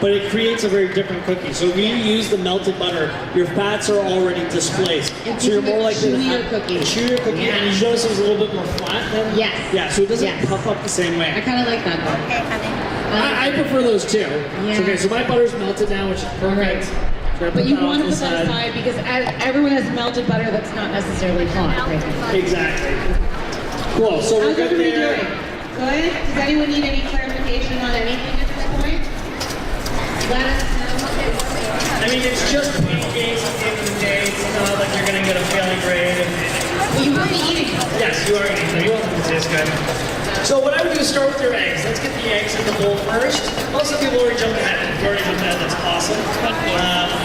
but it creates a very different cookie. So if you use the melted butter, your fats are already displaced. So you're more likely to have a chewier cookie. Yeah. And you notice it was a little bit more flat then? Yes. Yeah, so it doesn't puff up the same way. I kind of like that though. Okay, honey. I prefer those too. Yeah. Okay, so my butter's melted now, which is perfect. So But you want to put that aside because everyone has melted butter that's not necessarily hot. Right? Exactly. Cool, so we're How's good everybody there. doing? Good? Does anyone need any clarification on anything at this point? Let us know. I mean, it's just pancakes at the end of the day. It's not like you're going to get a failing grade. Well, you will be eating. Yes, you are eating. So you want them to taste good. So what I would do is start with your eggs. Let's get the eggs in the bowl first. Most of the people already jumped ahead. If you already jumped ahead, that's awesome.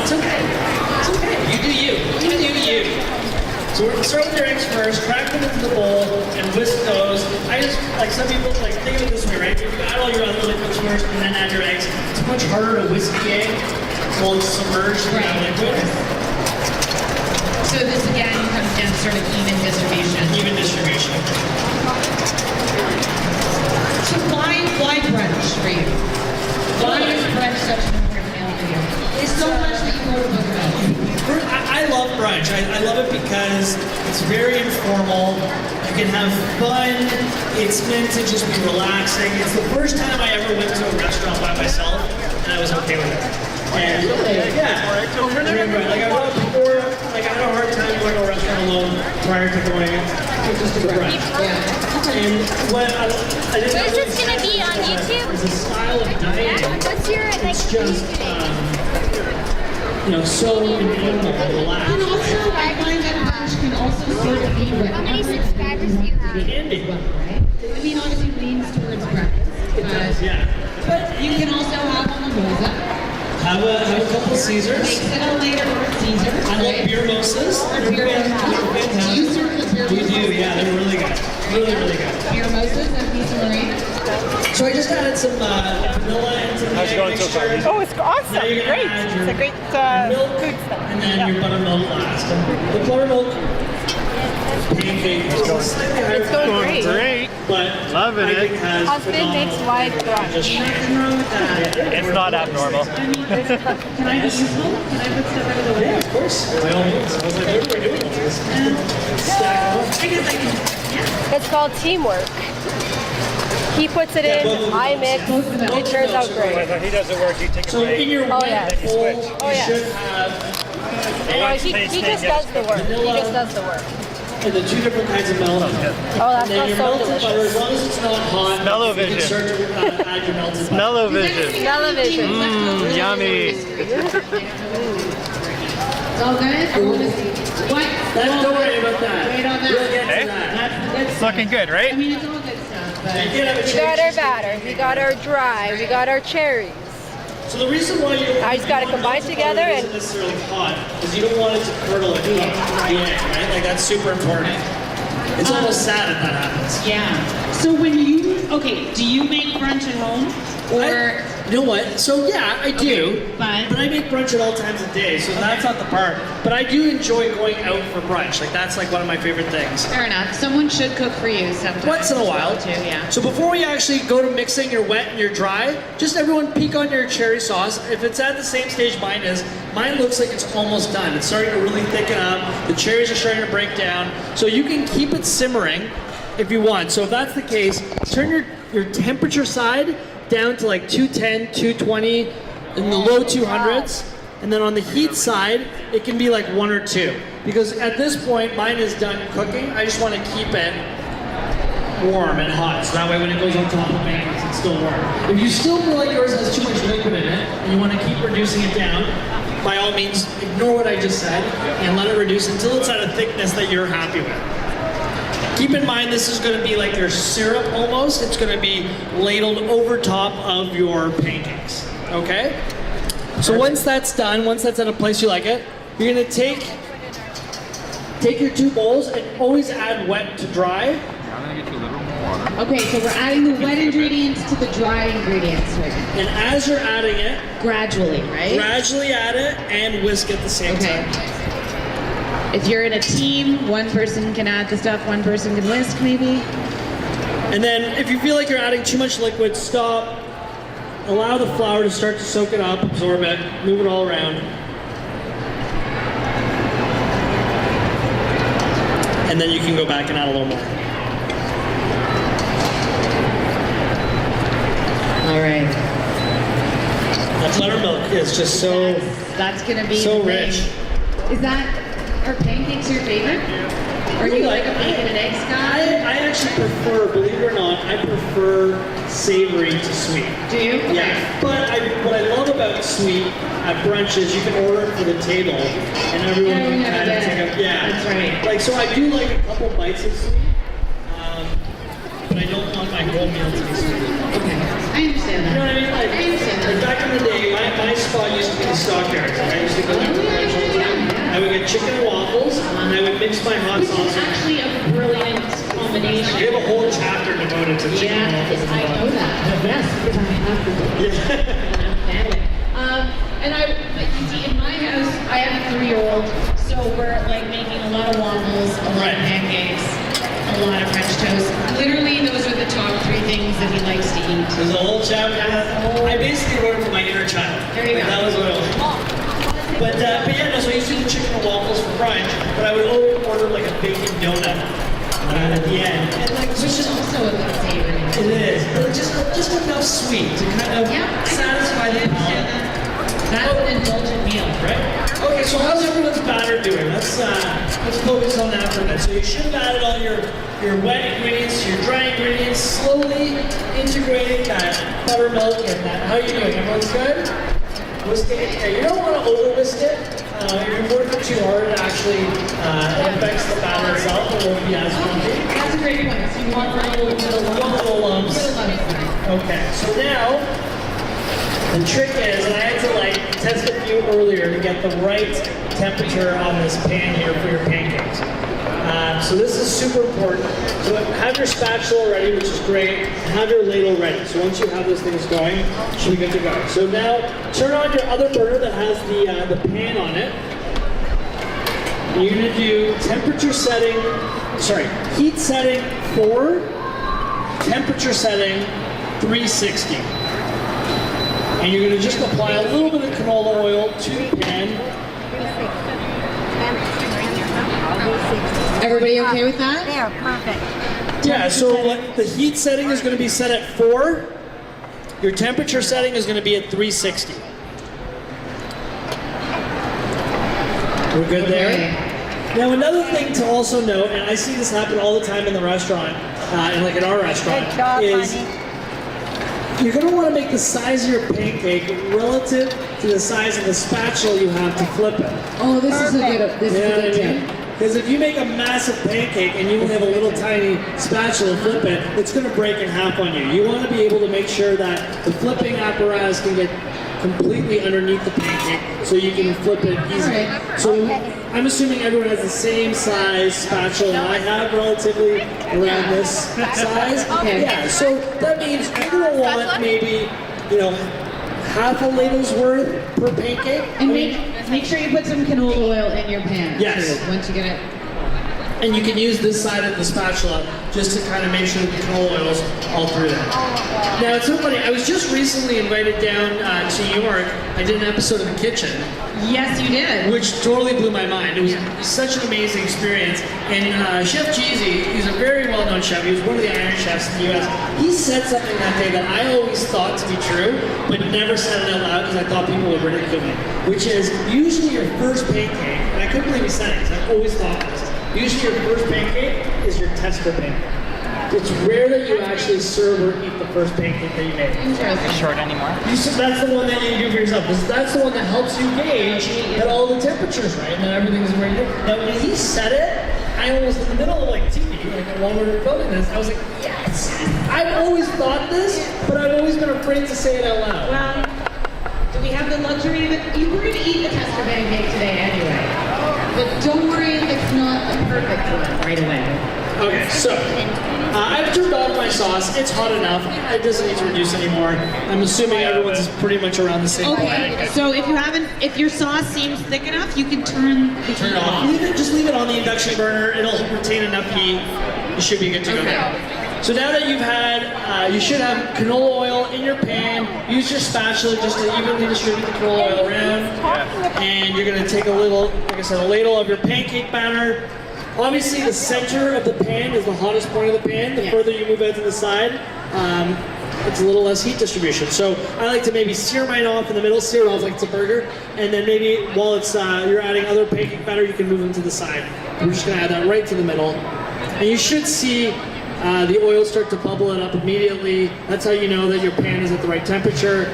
It's okay. It's okay. You do you. You do you. So we're going to start with your eggs first, crack them into the bowl, and whisk those. I just, like some people, like think of it this way, right? If you add all your other liquids first and then add your eggs, it's much harder to whisk the egg while it's submerged in that liquid. So this again comes down to sort of even distribution. Even distribution. So why brunch for you? Why is brunch such an important meal for you? It's so much that you go to brunch. I love brunch. I love it because it's very informal. You can have fun. It's meant to just be relaxing. It's the first time I ever went to a restaurant by myself, and I was okay with it. And yeah, like I was before, like I had a hard time going to a restaurant alone prior to going just to brunch. Yeah. And what I didn't know Is this gonna be on YouTube? It's a style of dining. What's your like? It's just you know, so informal and relaxed. And also, I find that brunch can also sort of be How many subscribers do you have? Candy. right? I mean, obviously leans towards breakfast. It does, yeah. But you can also have a mimosa. Have a couple Caesars. Makes it a later Caesar. I love beer mimosas. Beer mimosas. Do you serve the beer We mimosas? do, yeah, they're really good. Really, really good. Beer mimosas and Pizza Marie. So I just added some vanilla into the egg mixture. Oh, it's awesome. Now you're gonna Great. add It's your a great milk food stuff. and then your buttermilk last. And the buttermilk pancake is slightly higher. It's going great. But Loving I think it. has Husband makes wife brunch. just Nothing wrong with that. It's not abnormal. I mean, can I be useful? Can I put stuff out of the way? yeah, of course. By all means. I was like, what are we doing with this? Stack them up. I guess I can, yeah. It's called teamwork. He puts it in, I mix, it turns out great. When he does the work, you take a So in break. your Oh, wet yeah. bowl, Oh, you yeah. should have He just does the work. He just does the work. the two different kinds of milk. Oh, that And then your smells so melted butter, delicious. as long as it's not hot, Smell-o-vision. you can start to add your melted butter. Smell-o-vision. Smell-o-vision. Yummy. It's all good? I want to see. What? Don't worry about that. Wait on that. We'll get Okay. to that. That's good It's stuff. looking good, I right? mean, it's all good stuff, but... You can have a We got our cherry batter, we got our dry, we got our cherries. cheesecake. So the reason why you I just gotta want combine melted together butter and- isn't necessarily hot is you don't want it to curdle and cook the egg, right? Like that's super important. It's almost sad if that happens. Yeah. So when you, okay, do you make brunch at home? Or, You know what? So yeah, I do. Okay, but- I make brunch at all times of day, so that's not the part. But I do enjoy going out for brunch. Like that's like one of my favorite things. fair enough, someone should cook for you sometimes. Once in a as while. well, too, yeah. So before we actually go to mixing your wet and your dry, just everyone peek on your cherry sauce. If it's at the same stage mine is, mine looks like it's almost done. It's starting to really thicken up. The cherries are starting to break down. So you can keep it simmering if you want. So if that's the case, turn your temperature side down to like 210, 220, in the low 200s. And then on the heat side, it can be like 1 or 2. Because at this point, mine is done cooking. I just want to keep it warm and hot. So that way when it goes on top of pancakes, it's still warm. If you still feel like yours has too much liquid in it, and you want to keep reducing it down, by all means, ignore what I just said, and let it reduce until it's at a thickness that you're happy with. Keep in mind, this is going to be like your syrup almost. It's going to be ladled over top of your pancakes, okay? So once that's done, once that's at a place you like it, you're going to take your 2 bowls and always add wet to dry. Okay, so we're adding the wet ingredients to the dry ingredients right now. And as you're adding it, Gradually, right? gradually add it and whisk at the same Okay. time. If you're in a team, one person can add the stuff, one person can whisk maybe. And then if you feel like you're adding too much liquid, stop, allow the flour to start to soak it up, absorb it, move it all around. And then you can go back and add a little more. All right. That buttermilk is just so That's gonna be so the thing. rich. Are pancakes your favorite? Or do you like a bacon and eggs guy? I actually prefer, believe it or not, I prefer savory to sweet. Do you? Yeah, but what I love about sweet at brunch is you can order it for the table and everyone can kind of take a, That's right. Like, so I do like a couple bites of sweet, but I don't want my whole meal to be sweet. Okay. I understand You know what that. I mean? Like, I understand like that. back in the day, my spot used to be the stockyards. I used to go there for brunch all the time. I would get chicken and waffles, and I would mix my hot Which sauce. is actually a brilliant combination. We have a whole chapter devoted to chicken and waffles. I know that. Yes, because I have to do it. Family. And like you see, in my house, I have a 3-year-old, so we're like making a lot of waffles, a lot of pancakes, a lot of French toast. Literally, those are the top 3 things that he likes to eat. There's a whole chapter. I basically wrote it for my inner child. There you go. That was what it was. But yeah, no, so I used to do chicken and waffles for brunch, but I would always order like a bacon donut at the end. And like, Which is also a good savory. it is, but just enough sweet to kind of satisfy the palate. That's an indulgent meal. Right? Okay, so how's everyone's batter doing? Let's focus on that for a minute. So you should have added all your wet ingredients, your dry ingredients, slowly integrating that buttermilk and that. How are you doing? Everyone's good? Whisk it. Yeah, you don't want to over whisk it. If you work it too hard, it actually affects the batter itself. It won't be as funky. That's a great point. So you want little lumps. Little lumps. Okay, so now the trick is, and I had to like test a few earlier to get the right temperature on this pan here for your pancakes. So this is super important. So have your spatula ready, which is great, and have your ladle ready. So once you have those things going, you should be good to go. So now turn on your other burner that has the pan on it. And you're gonna do heat setting 4, temperature setting 360. And you're going to just apply a little bit of canola oil to the pan. Everybody okay with that? They are perfect. Yeah, so the heat setting is going to be set at 4. Your temperature setting is going to be at 360. We're good there? Now another thing to also note, and I see this happen all the time in the restaurant, and like in our restaurant, Good job, is honey. you're going to want to make the size of your pancake relative to the size of the spatula you have to flip it. Oh, this is a good tip. Because if you make a massive pancake and you only have a little tiny spatula to flip it, it's going to break in half on you. You want to be able to make sure that the flipping apparatus can get completely underneath the pancake so you can flip it easily. Alright. So I'm assuming everyone has the same size spatula I have, relatively around this size. Okay. Yeah, so that means you're going to want maybe, half a ladle's worth per pancake. And make sure you put some canola oil in your pan. Yes. Too, once you get it. And you can use this side of the spatula just to kind of make sure that the canola oil's all through there. Now, it's so funny. I was just recently invited down to New York. I did an episode of The Kitchen, Yes, you did. which totally blew my mind. It was such an amazing experience. And Chef Cheesy, he's a very well-known chef. He was one of the Iron Chefs in the U.S. He said something that day that I always thought to be true, but never said it out loud because I thought people would ridicule me, which is usually your first pancake, and I couldn't believe he said it because I've always thought this, usually your first pancake is your tester pancake. It's rare that you actually serve or eat the first pancake that you make. Interesting. Short anymore? That's the one that you do for yourself, because that's the one that helps you gauge that all the temperatures right and that everything's ready to go. Now when he said it, I almost in the middle of like TV, like while we were filming this, I was like, yes! I've always thought this, but I've always been afraid to say it out loud. Well, do we have the luxury of it? You were going to eat the tester pancake today anyway. But don't worry if it's not the perfect one right away. Okay, so I've turned off my sauce. It's hot enough. It doesn't need to reduce anymore. I'm assuming everyone's is pretty much around the same Okay, point. so if your sauce seems thick enough, you can turn the heat Turn it off. Just leave it on the induction burner. It'll retain enough heat. You should be good to go there. So now that you've had, you should have canola oil in your pan. Use your spatula just to evenly distribute the canola oil around. And you're gonna take a little, like I said, a ladle of your pancake batter. Obviously the center of the pan is the hottest point of the pan. The further you move out to the side, it's a little less heat distribution. So I like to maybe sear mine off in the middle, sear it off like it's a burger, and then maybe while it's you're adding other pancake batter, you can move them to the side. We're just gonna add that right to the middle. And you should see the oil start to bubble it up immediately. That's how you know that your pan is at the right temperature.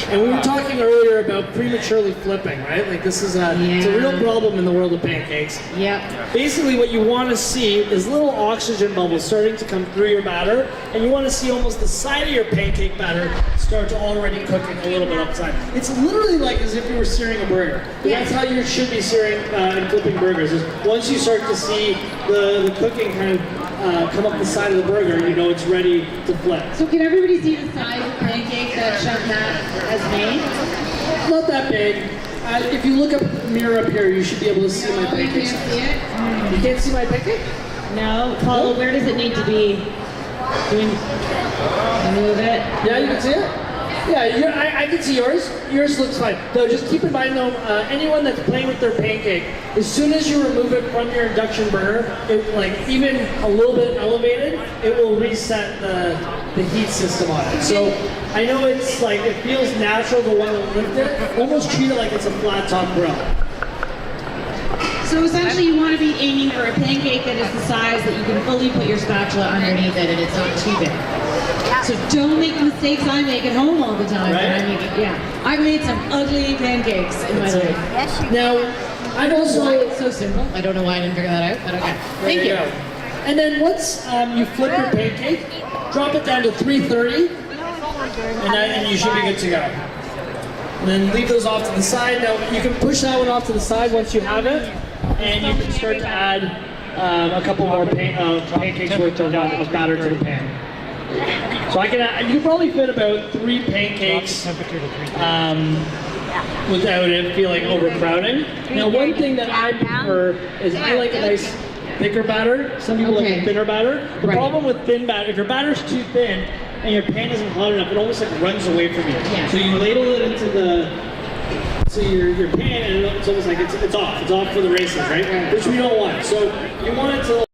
And we were talking earlier about prematurely flipping, right? Like this is it's a real problem in the world of pancakes. Yep. Basically what you want to see is little oxygen bubbles starting to come through your batter, and you want to see almost the side of your pancake batter start to already cooking a little bit upside. It's literally like as if you were searing a burger. That's how you should be searing and flipping burgers. Is once you start to see the cooking kind of come up the side of the burger, you know it's ready to flip. So can everybody see the size of the pancake that Chef Matt has made? Not that big. If you look up at the mirror up here, you should be able to see my Oh, you pancake can't size. see it? You can't see my pancake? No. Paula, where does it need to be? Move it. Yeah, you can see it? Yeah, I can see yours. Yours looks fine. Though, just keep in mind though, anyone that's playing with their pancake, as soon as you remove it from your induction burner, it, like even a little bit elevated, it will reset the heat system on it. So I know it's like, it feels natural to want to lift it, almost treat it like it's a flat top grill. So essentially you want to be aiming for a pancake that is the size that you can fully put your spatula underneath it and it's not too big. So don't make the mistakes I make at home all the time. Right? I've made some ugly pancakes in my life. Yes, you Now, I've also... It's so simple. I don't know why I didn't figure that out, but okay. Thank you. go. And then once you flip your pancake, drop it down to 330, and you should be good to go. And then leave those off to the side. Now you can push that one off to the side once you have it, and you can start to add a couple more pancakes worth of batter to the pan. So you can probably fit about 3 pancakes without it feeling overcrowding. Now one thing that I prefer is I like a nice thicker batter. Some people like a thinner batter. The problem with thin batter, if your batter's too thin and your pan isn't hot enough, it almost like runs away from you. Yeah. So you ladle it into your pan and it's almost like it's off. It's off for the races, right? Which we don't want. So you want it to